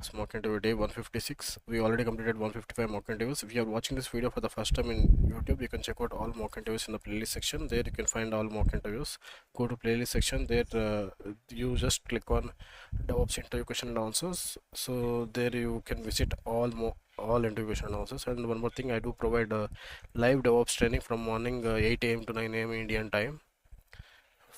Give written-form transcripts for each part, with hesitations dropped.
Mock interview day 156. We already completed 155 mock interviews. If you are watching this video for the first time in YouTube, you can check out all mock interviews in the playlist section. There you can find all mock interviews. Go to playlist section. There you just click on DevOps interview question and answers. So there you can visit all interview question and answers. And one more thing, I do provide live DevOps training from morning 8 a.m. to 9 a.m. Indian time.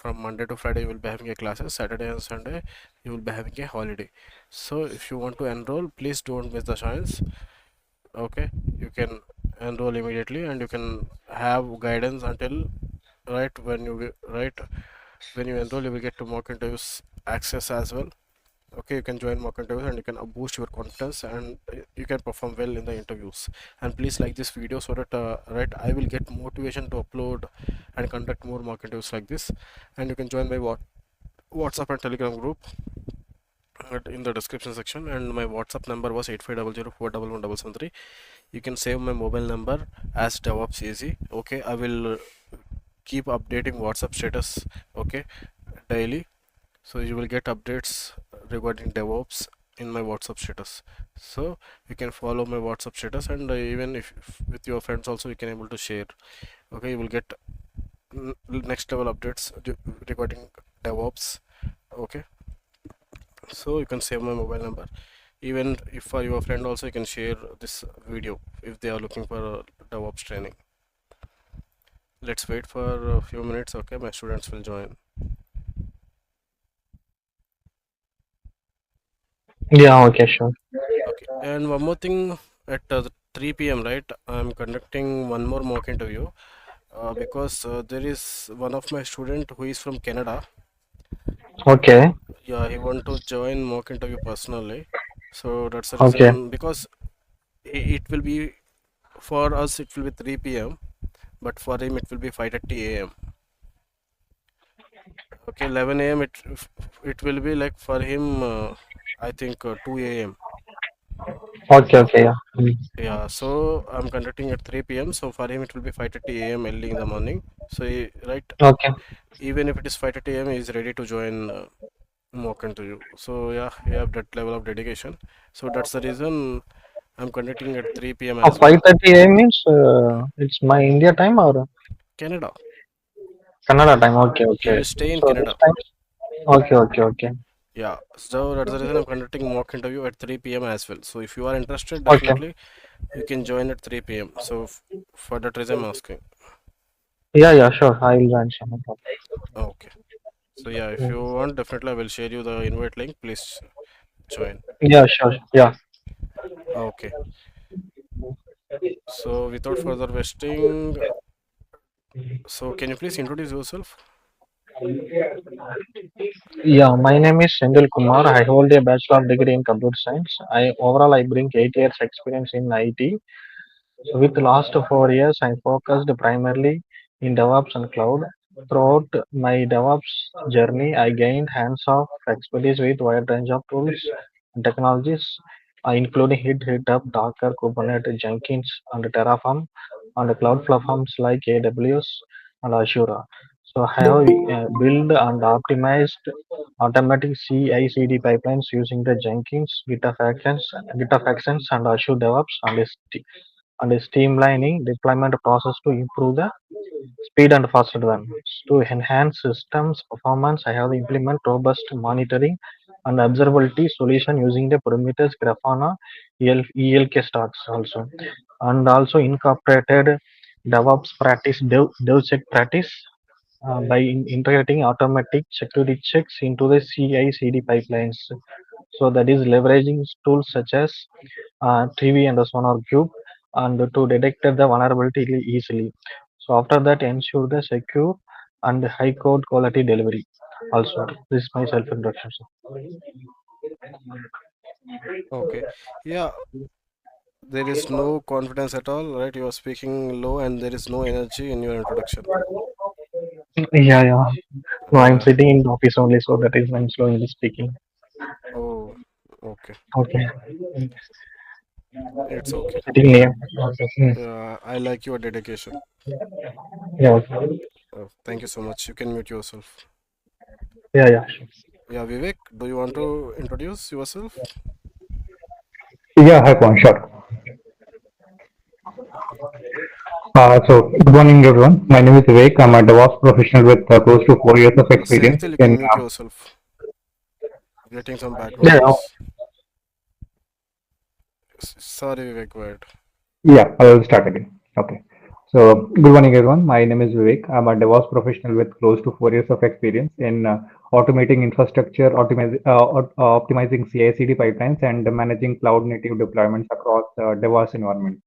From Monday to Friday you will be having a classes. Saturday and Sunday you will be having a holiday. So if you want to enroll, please don't miss the chance. Okay, you can enroll immediately and you can have guidance until when you enroll you will get to mock interviews access as well. Okay, you can join mock interviews and you can boost your confidence and you can perform well in the interviews. And please like this video so that I will get motivation to upload and conduct more mock interviews like this. And you can join my WhatsApp and Telegram group in the description section, and my WhatsApp number was 8500411173. You can save my mobile number as DevOps Easy. Okay, I will keep updating WhatsApp status, okay, daily. So you will get updates regarding DevOps in my WhatsApp status. So you can follow my WhatsApp status, and even if with your friends also you can able to share. Okay, you will get next level updates regarding DevOps. Okay, so you can save my mobile number. Even if for your friend also you can share this video if they are looking for a DevOps training. Let's wait for a few minutes. Okay, my students will join. Yeah, okay, sure. Okay, and one more thing, at 3 p.m. right, I'm conducting one more mock interview because there is one of my student who is from Canada. Okay, Yeah, he want to join mock interview personally. So that's the okay, reason, because it will be, for us it will be 3 p.m. but for him it will be 5:30 a.m. Okay, 11 a.m. it will be like for him. I think 2 a.m. okay, okay, yeah. Mm. Yeah, so I'm conducting at 3 p.m. So for him it will be 5:30 a.m. early in the morning. So right, Okay, even if it is 5:30 a.m. he is ready to join mock interview. So yeah, he have that level of dedication. So that's the reason I'm conducting at 3 p.m. as well. 5:30 a.m. means it's my India time or Canada. Canada time. Okay, He okay. will stay in So this Canada. time, okay, okay, okay, Yeah, so that's the reason I'm conducting mock interview at 3 p.m. as well. So if you are interested, okay. definitely you can join at 3 p.m. So for that reason I'm asking. Yeah, yeah, sure. I will join some. Okay. So yeah, if you want, definitely I will share you the invite link. Please join. Yeah, sure. Yeah. Okay. So without further wasting, so can you please introduce yourself? Yeah, my name is Sendil Kumar. I hold a bachelor degree in computer science. I bring 8 years experience in IT. So with the last 4 years, I focused primarily in DevOps and cloud. Throughout my DevOps journey, I gained hands-on expertise with wide range of tools and technologies, including GitHub, Docker, Kubernetes, Jenkins, and Terraform, and cloud platforms like AWS and Azure. So I have built and optimized automatic CI/CD pipelines using the Jenkins, GitHub Actions, and Azure DevOps and streamlining deployment process to improve the speed and faster run. To enhance systems performance, I have implement robust monitoring and observability solution using the Prometheus, Grafana, ELK stacks also, and also incorporated DevOps practice, DevSec practice by integrating automatic security checks into the CI/CD pipelines. So that is leveraging tools such as TV and Sonar Cube and to detect the vulnerability easily. So after that, ensure the secure and high code quality delivery. Also, this is my self introduction. Okay. Yeah, there is no confidence at all, right? You are speaking low and there is no energy in your introduction. Yeah, yeah. No, I'm Yeah. sitting in the office only, so that is I'm slowly speaking. Oh, okay. Okay, It's okay. sitting near. Okay. I like your dedication. Yeah, okay. Thank you so much. You can mute yourself. Yeah, yeah. Sure. Yeah, Vivek, do you want to introduce yourself? Yeah, hi, Pawan, sure. Good morning, everyone. My name is Vivek. I'm a DevOps professional with close to 4 years of experience Senthil, you can in. mute yourself. Getting some background Yeah, noise. Sorry, Vivek, go ahead. Yeah, I'll start again. Okay. Good morning, everyone. My name is Vivek. I'm a DevOps professional with close to 4 years of experience in automating infrastructure, optimizing CI/CD pipelines, and managing cloud native deployments across DevOps environment.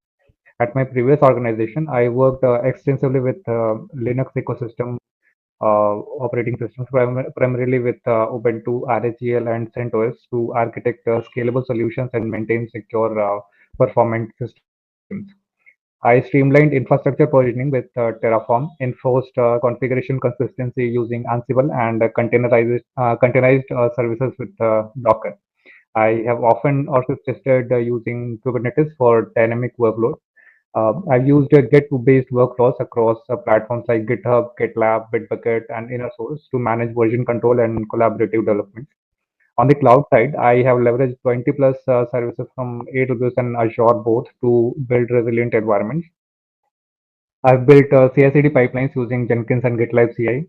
At my previous organization, I worked extensively with Linux ecosystem operating systems, primarily with Ubuntu, RHEL, and CentOS to architect scalable solutions and maintain secure, performant systems. I streamlined infrastructure provisioning with Terraform, enforced configuration consistency using Ansible, and containerized services with Docker. I have often orchestrated using Kubernetes for dynamic workload. I've used Git-based workflows across platforms like GitHub, GitLab, Bitbucket, and InnerSource to manage version control and collaborative development. On the cloud side, I have leveraged 20 plus services from AWS and Azure both to build resilient environments. I've built CI/CD pipelines using Jenkins and GitLab CI,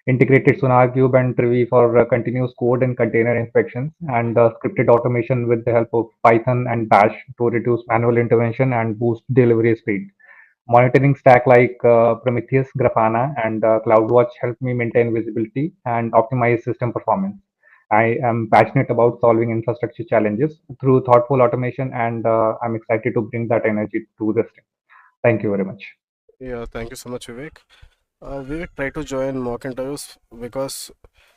integrated SonarQube and Trivy for continuous code and container inspections, and scripted automation with the help of Python and Bash to reduce manual intervention and boost delivery speed. Monitoring stack like Prometheus, Grafana, and CloudWatch help me maintain visibility and optimize system performance. I am passionate about solving infrastructure challenges through thoughtful automation, and I'm excited to bring that energy to this team. Thank you very much. Yeah, thank you so much, Vivek. Vivek, try to join mock interviews because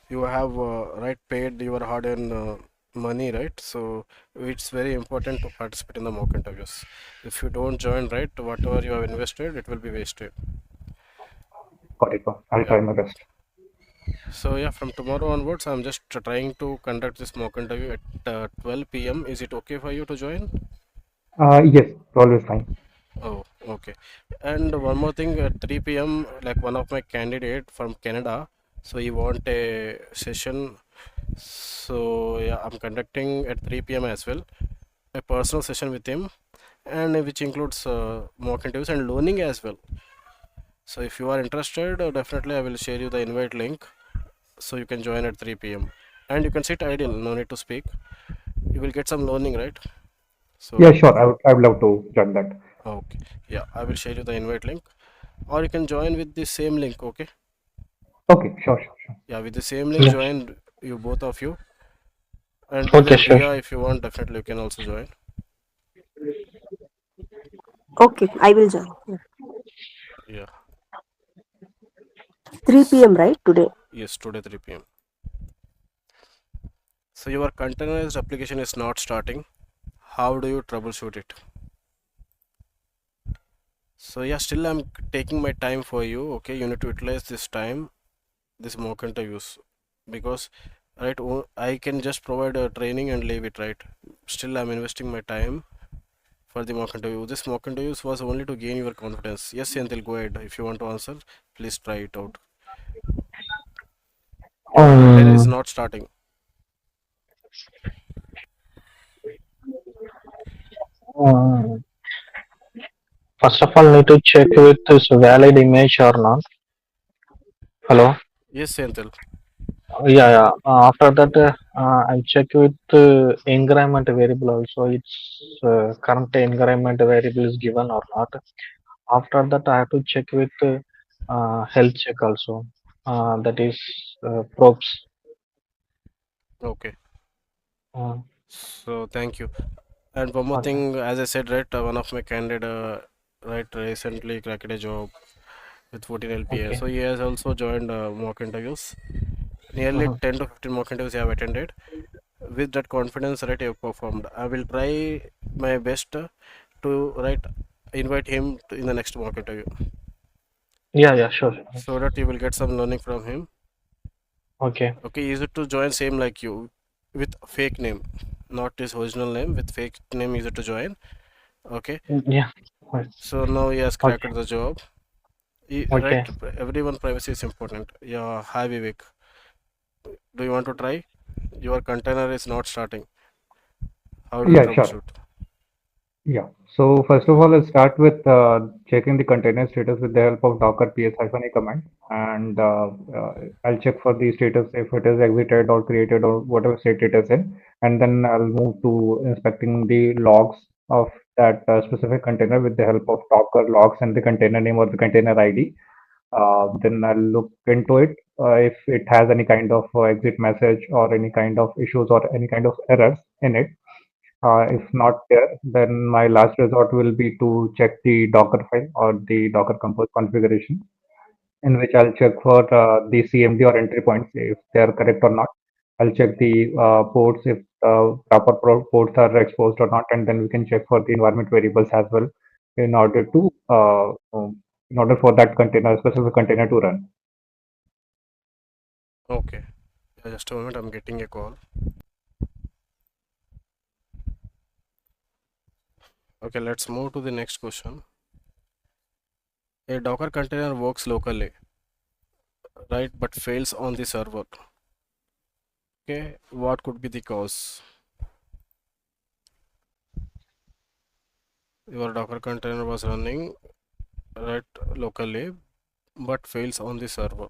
you have right paid your hard-earned money, right? So it's very important to participate in the mock interviews. If you don't join, right, whatever you have invested, it will be wasted. Got it. I'll Yeah. try my best. So yeah, from tomorrow onwards, I'm just trying to conduct this mock interview at 12 p.m. Is it okay for you to join? Yes, always fine. Oh, okay. And one more thing, at 3 p.m., like one of my candidate from Canada, so he want a session. So yeah, I'm conducting at 3 p.m. as well, a personal session with him, and which includes mock interviews and learning as well. So if you are interested, definitely I will share you the invite link, so you can join at 3 p.m. And you can sit idle, no need to speak. You will get some learning, right? Yeah, So sure. I would love to join that. okay, yeah, I will share you the invite link, or you can join with the same link. Okay, Okay, sure, sure, sure. yeah, with the same link, yeah. join you both of you, and Okay, even sure. Ria, if you want, definitely you can also join. Okay, I will join. Yeah. Yeah, 3 p.m. right today. yes, today 3 p.m. So your containerized application is not starting. How do you troubleshoot it? So yeah, still I'm taking my time for you. Okay, you need to utilize this time, this mock interviews, because right, I can just provide a training and leave it, right? Still, I'm investing my time for the mock interview. This mock interviews was only to gain your confidence. Yes, Senthil, go ahead. If you want to answer, please try it out. Your container is Um, not starting. um, First of all, need to check with this valid image or not. Hello. Yes, Senthil. Yeah, yeah. After that, I check with environment variable also. Its current environment variable is given or not. After that, I have to check with health check also. That is probes. Okay. Uh, So thank you. And one more okay. thing, as I said, right, one of my candidate, right, recently cracked a job with 14 LPA. Okay. So he has also joined mock interviews. Nearly Mhm. 10 to 15 mock interviews I have attended. With that confidence, right, I have performed. I will try my best to, right, invite him in the next mock interview, Yeah, yeah, sure. so that you will get some learning from him. Okay. Okay, easy to join same like you with fake name, not his original name, with fake name easy to join. Okay, Yeah. Right. so now he has Okay. cracked the job. Right, Okay. everyone privacy is important. Yeah, hi Vivek, do you want to try? Your container is not starting. How do you Yeah, sure. troubleshoot? Yeah. So first of all, let's start with checking the container status with the help of docker ps-a command, and I'll check for the status if it is exited or created or whatever state it is in, and then I'll move to inspecting the logs of that specific container with the help of docker logs and the container name or the container ID. Then I'll look into it if it has any kind of exit message or any kind of issues or any kind of errors in it. If not there, then my last resort will be to check the Docker file or the Docker Compose configuration, in which I'll check for the CMD or entry points if they are correct or not. I'll check the ports if proper ports are exposed or not, and then we can check for the environment variables as well in order to in order for that container specific container to run. Okay. Yeah, just a moment, I'm getting a call. Okay, let's move to the next question. A Docker container works locally, right, but fails on the server. Okay, what could be the cause? Your Docker container was running right locally, but fails on the server.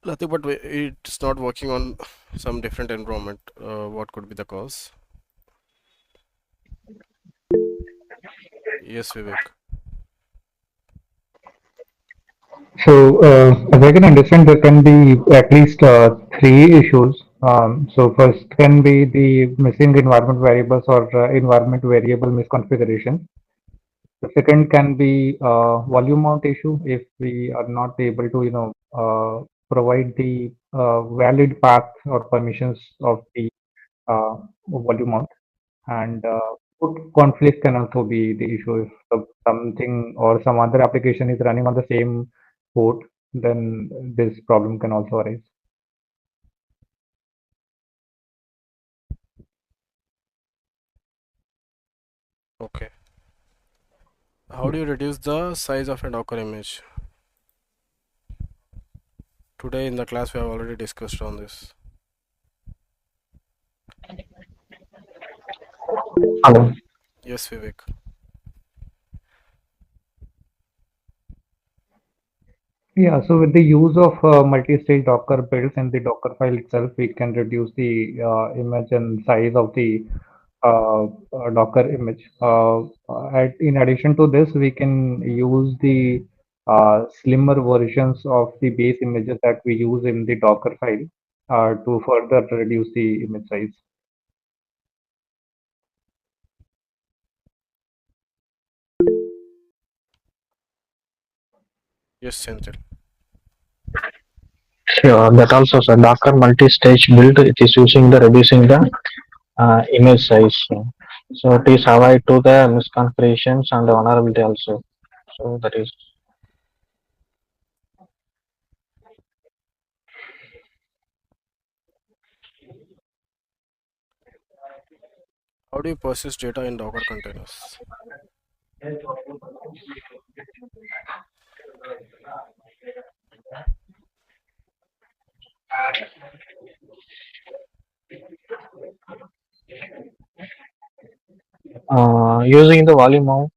Nothing but it's not working on some different environment. What could be the cause? Yes, Vivek. So, as I can understand, there can be at least three issues. So, first can be the missing environment variables or environment variable misconfiguration. The second can be volume mount issue if we are not able to, provide the valid path or permissions of the volume mount. And put conflict can also be the issue if something or some other application is running on the same port, then this problem can also arise. Okay. How do you reduce the size of a Docker image? Today in the class we have already discussed on this. Hello. Yes, Vivek. Yeah, so with the use of multi-stage Docker builds in the Docker file itself, we can reduce the image and size of the Docker image. In addition to this, we can use the slimmer versions of the base images that we use in the Docker file to further reduce the image size. Yes, Senthil. Sure, that also is a Docker multi-stage build. It is using the reducing the image size. So it is avoid to the misconfigurations and vulnerability also. So that is How do you persist data in Docker containers? using the volume mount.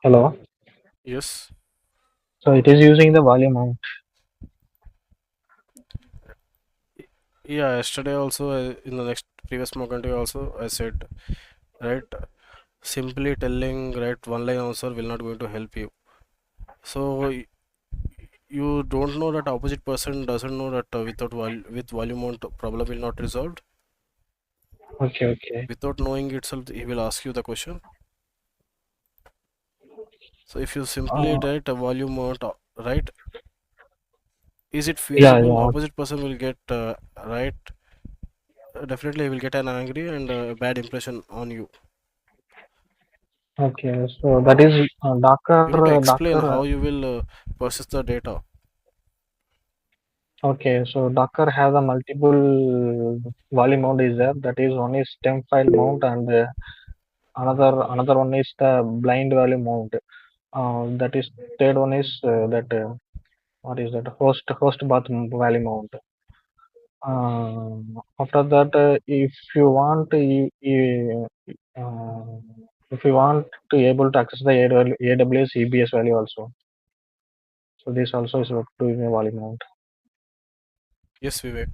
Hello. Yes. So it is using the volume mount. Yeah, yesterday also in the next previous mock interview also I said, right, simply telling right one line answer will not going to help you. So you don't know that opposite person doesn't know that with volume mount problem will not resolved. Okay, okay. Without knowing itself he will ask you the question. So if you simply Uh, write a volume mount, right, is it yeah, feasible? yeah. Opposite person will get right. Definitely he will get an angry and bad impression on you. Okay. So that is You need to explain Docker. how you will process the data. Okay. So Docker has a multiple volume mount is there. That is one is stem file mount and another one is the blind value mount. That is third one is that what is that host path value mount. After that, uh, if you want to able to access the AWS EBS value also. So this also is doing a volume mount. Yes, Vivek.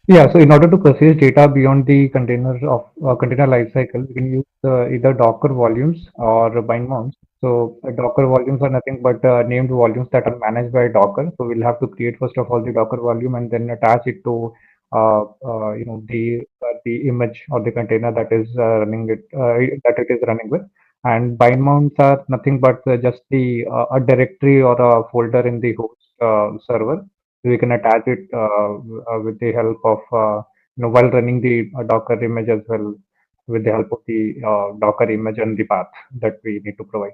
Yeah, so in order to process data beyond the container of container lifecycle, we can use either Docker volumes or bind mounts. So Docker volumes are nothing but named volumes that are managed by Docker. So we'll have to create first of all the Docker volume and then attach it to the image or the container that is running it that it is running with. And bind mounts are nothing but just the a directory or a folder in the host server. We can attach it with the help of while running the Docker image as well, with the help of the Docker image and the path that we need to provide.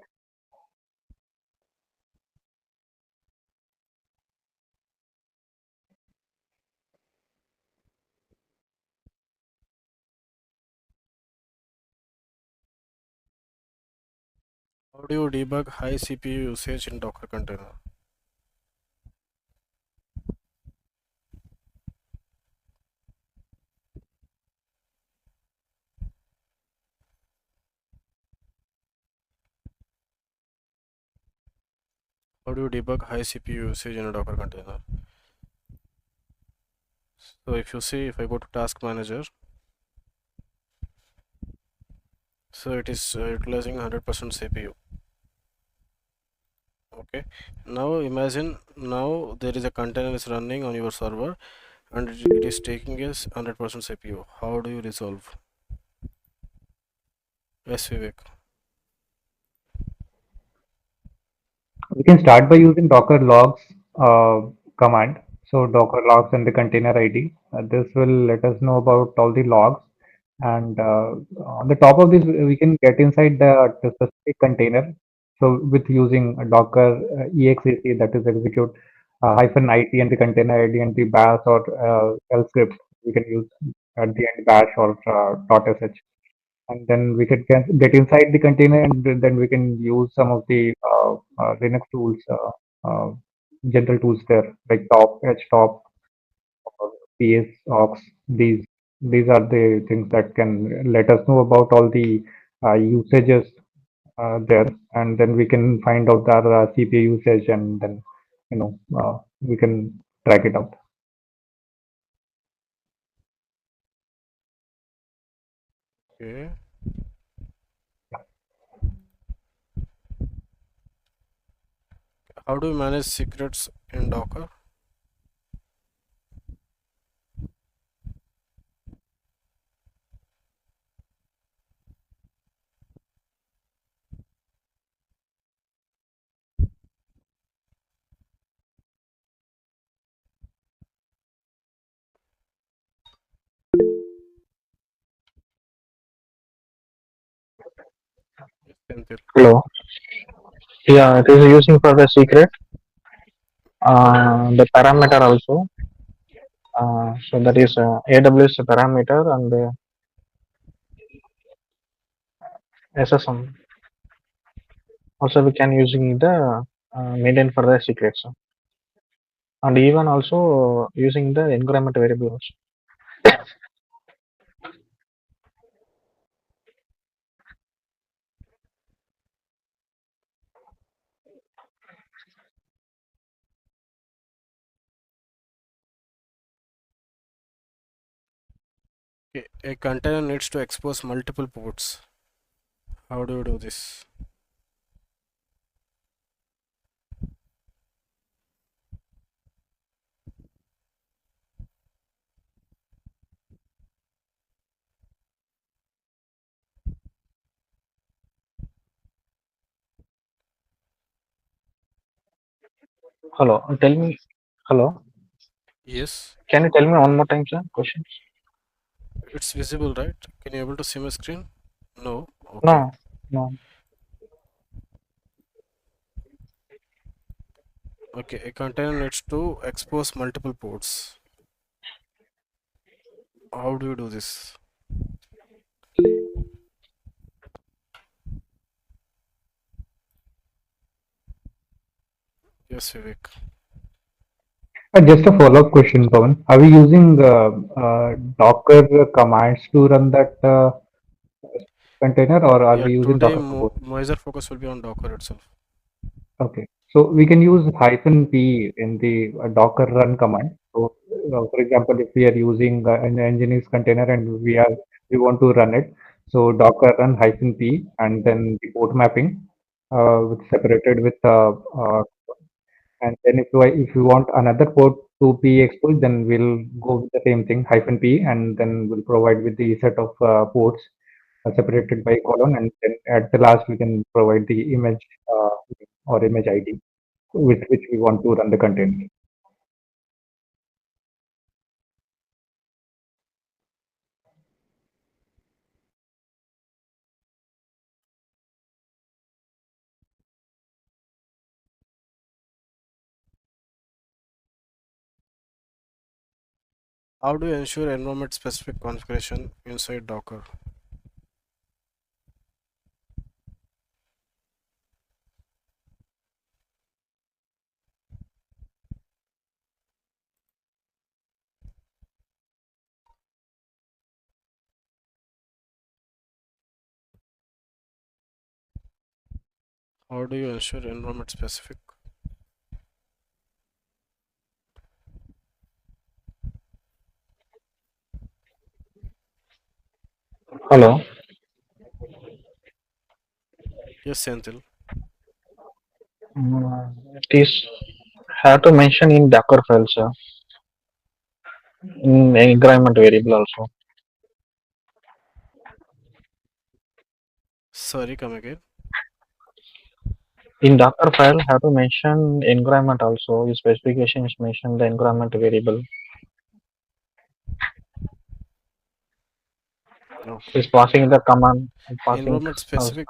How do you debug high CPU usage in Docker container? How do you debug high CPU usage in a Docker container? So if you see, if I go to task manager, so it is utilizing 100% CPU. Okay, now imagine now there is a container is running on your server and it is taking us 100% CPU. How do you resolve? Yes, Vivek. We can start by using Docker logs command. So Docker logs and the container ID. This will let us know about all the logs. And on the top of this, we can get inside the specific container. So with using a Docker exec, that is execute hyphen IT and the container ID and the bash or L script, we can use at the end bash or .sh, and then we can get inside the container, and then we can use some of the Linux tools, general tools there, like top, htop, or ps aux. These are the things that can let us know about all the usages there, and then we can find out our cpu usage, and then we can track it out. Okay. How do you manage secrets in Docker? Yes, Senthil. Hello. Yeah, it is using for the secret. The parameter also. So that is AWS parameter and SSM. Also, we can using the maintain for the secrets, and even also using the environment variables. Okay. A container needs to expose multiple ports. How do you do this? Hello, tell me. Hello, Yes, can you tell me one more time, sir? Question. it's visible, right? Can you able to see my screen? No. Okay. No, no. Okay. A container needs to expose multiple ports. How do you do this? Yes, Vivek. Just a follow-up question, Pawan. Are we using Docker commands to run that container, or are Yeah, we using today Docker support? major focus will be on Docker itself. Okay, so we can use -p in the Docker run command. So, for example, if we are using an Nginx container and we want to run it, so Docker run -p and then the port mapping with separated with and then if you want another port to be exposed, then we'll go with the same thing -p and then we'll provide with the set of ports separated by colon, and then at the last we can provide the image or image ID with which we want to run the container. How do you ensure environment specific configuration inside Docker? How do you ensure environment specific? Hello. Yes, Senthil. It is have to mention in Docker files in environment variable also. Sorry, come again. In Docker file, have to mention environment also. The specification is mentioned the environment variable. Okay. Is passing the command and passing Environment specific.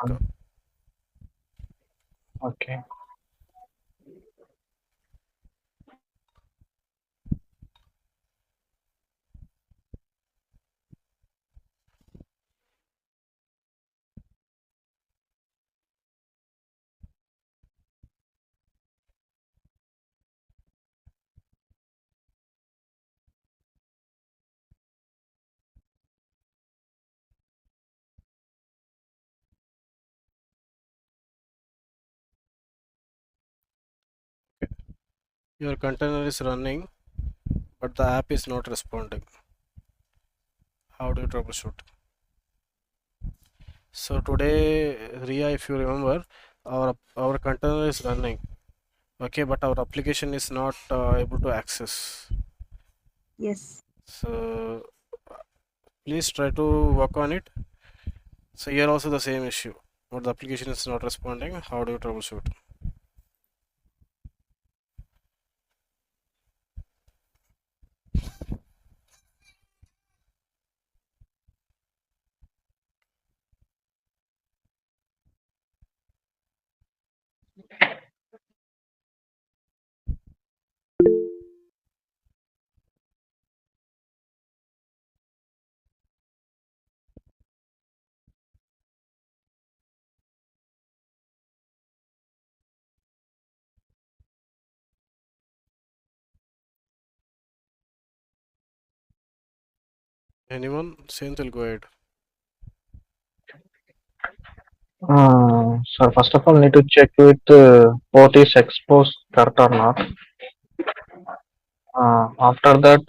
okay. Your container is running, but the app is not responding. How do you troubleshoot? So today, Ria, if you remember, our container is running. Okay, but our application is not able to access. Yes. So please try to work on it. So here also the same issue. But the application is not responding. How do you troubleshoot? Anyone? Senthil, go ahead. So first of all, need to check with port is exposed correct or not. After that,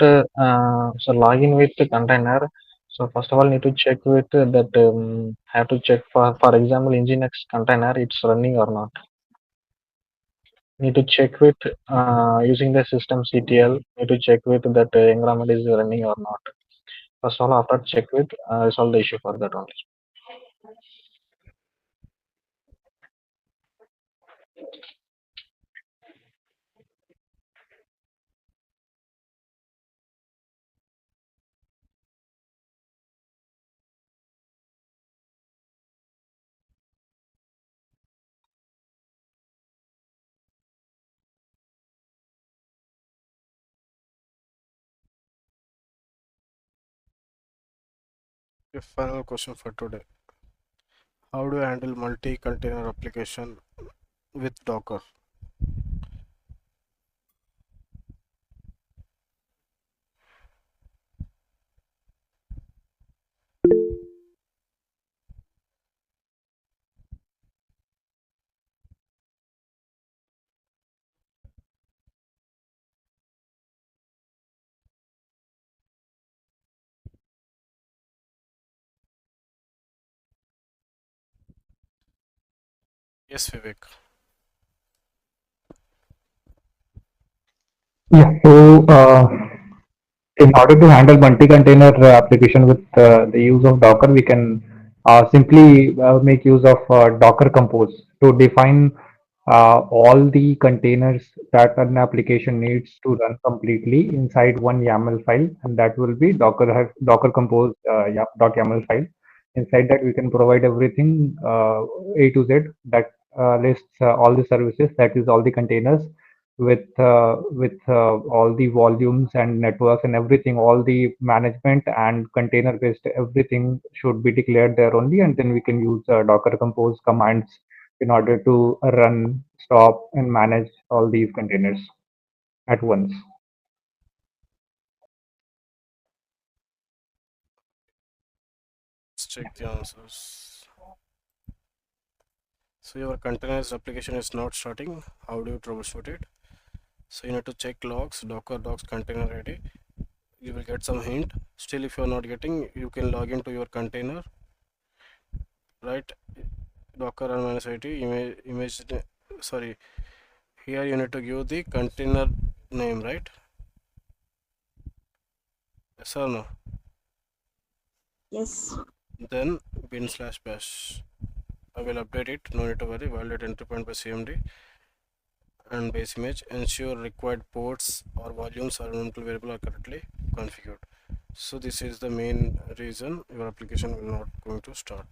so login with the container. So first of all, need to check with that. Have to check for example, Nginx container it's running or not. Need to check with using the systemctl. Need to check with that environment is running or not. First of all, after check with resolve the issue for that only. A final question for today. How do you handle multi-container application with Docker? Yes, Vivek. Yeah. So, in order to handle multi-container application with the use of Docker, we can simply make use of Docker Compose to define all the containers that an application needs to run completely inside one YAML file, and that will be Docker Compose .yaml file. Inside that, we can provide everything A to Z that lists all the services, that is all the containers with all the volumes and networks and everything, all the management and container based everything should be declared there only, and then we can use Docker Compose commands in order to run, stop, and manage all these containers at once. Let's check the answers. So your containerized application is not starting. How do you troubleshoot it? So you need to check logs, Docker logs container ID. You will get some hint. Still, if you are not getting, you can log into your container, right? Docker and minus IT image. Sorry, here you need to give the container name, right? Yes or no? Yes. Then bin/bash. I will update it. No need to worry. Validate entry point by CMD and base image. Ensure required ports or volumes or environmental variable are correctly configured. So this is the main reason your application will not going to start.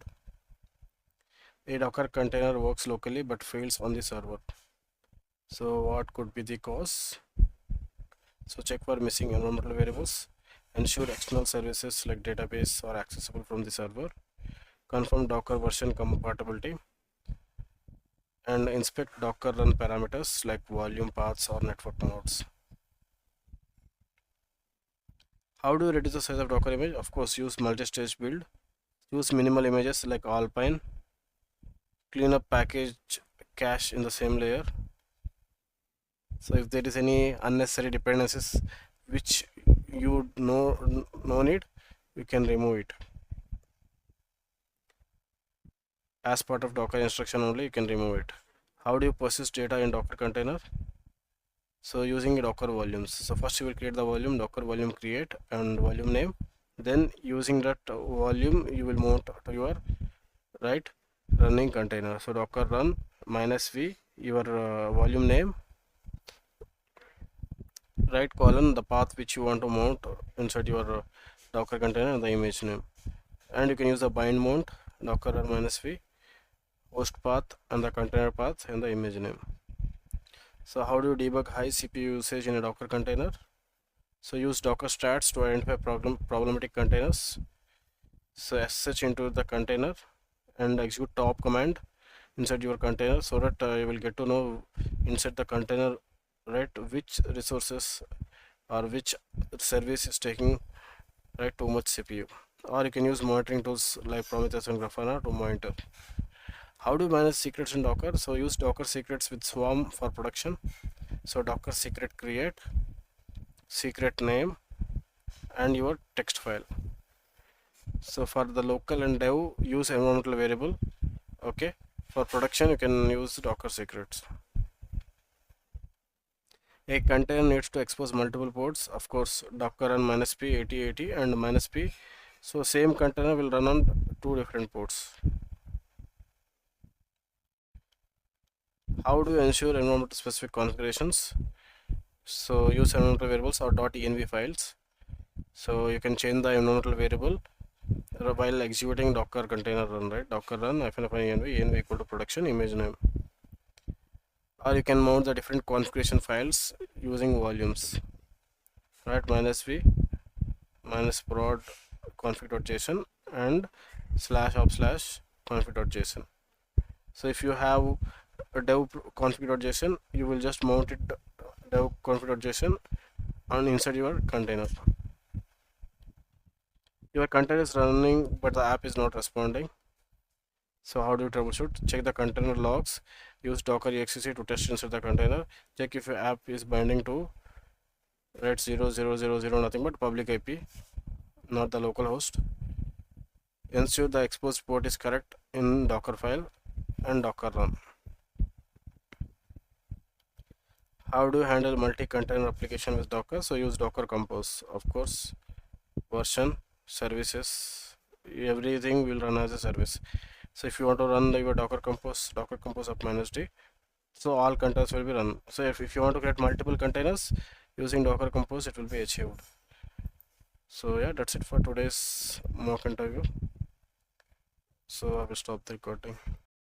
A Docker container works locally but fails on the server. So what could be the cause? So check for missing environmental variables. Ensure external services like database are accessible from the server. Confirm Docker version compatibility. And inspect Docker run parameters like volume paths or network nodes. How do you reduce the size of Docker image? Of course, use multi-stage build. Use minimal images like Alpine. Clean up package cache in the same layer. So if there is any unnecessary dependencies which you know no need, you can remove it. As part of Docker instruction only, you can remove it. How do you persist data in Docker container? So using Docker volumes. So first you will create the volume, Docker volume create and volume name. Then using that volume, you will mount to your right running container. So Docker run -v your volume name, right colon the path which you want to mount inside your Docker container and the image name. And you can use the bind mount Docker run -v host path and the container path and the image name. So how do you debug high CPU usage in a Docker container? So use Docker stats to identify problematic containers. So sh into the container and execute top command inside your container so that you will get to know inside the container, right, which resources or which service is taking right too much CPU. Or you can use monitoring tools like Prometheus and Grafana to monitor. How do you manage secrets in Docker? So use Docker secrets with Swarm for production. So Docker secret create, secret name, and your text file. So for the local and dev, use environmental variable. Okay. For production, you can use Docker secrets. A container needs to expose multiple ports. Of course, Docker run -p 8080 and -p. So same container will run on two different ports. How do you ensure environment specific configurations? So use environmental variables or .env files. So you can change the environmental variable while executing Docker container run, right? Docker run -env equal to production image name. Or you can mount the different configuration files using volumes, right? -v -prod config.json and /config.json. So if you have a dev config.json, you will just mount it dev config.json and inside your container. Your container is running but the app is not responding. So how do you troubleshoot? Check the container logs. Use docker exec to test inside the container. Check if your app is binding to right 0000 nothing but public IP, not the local host. Ensure the exposed port is correct in Docker file and Docker run. How do you handle multi-container application with Docker? So use Docker Compose, of course. Version, services, everything will run as a service. So if you want to run your Docker Compose up -d, so all containers will be run. So if you want to create multiple containers using Docker Compose, it will be achieved. So yeah, that's it for today's mock interview. So I will stop the recording.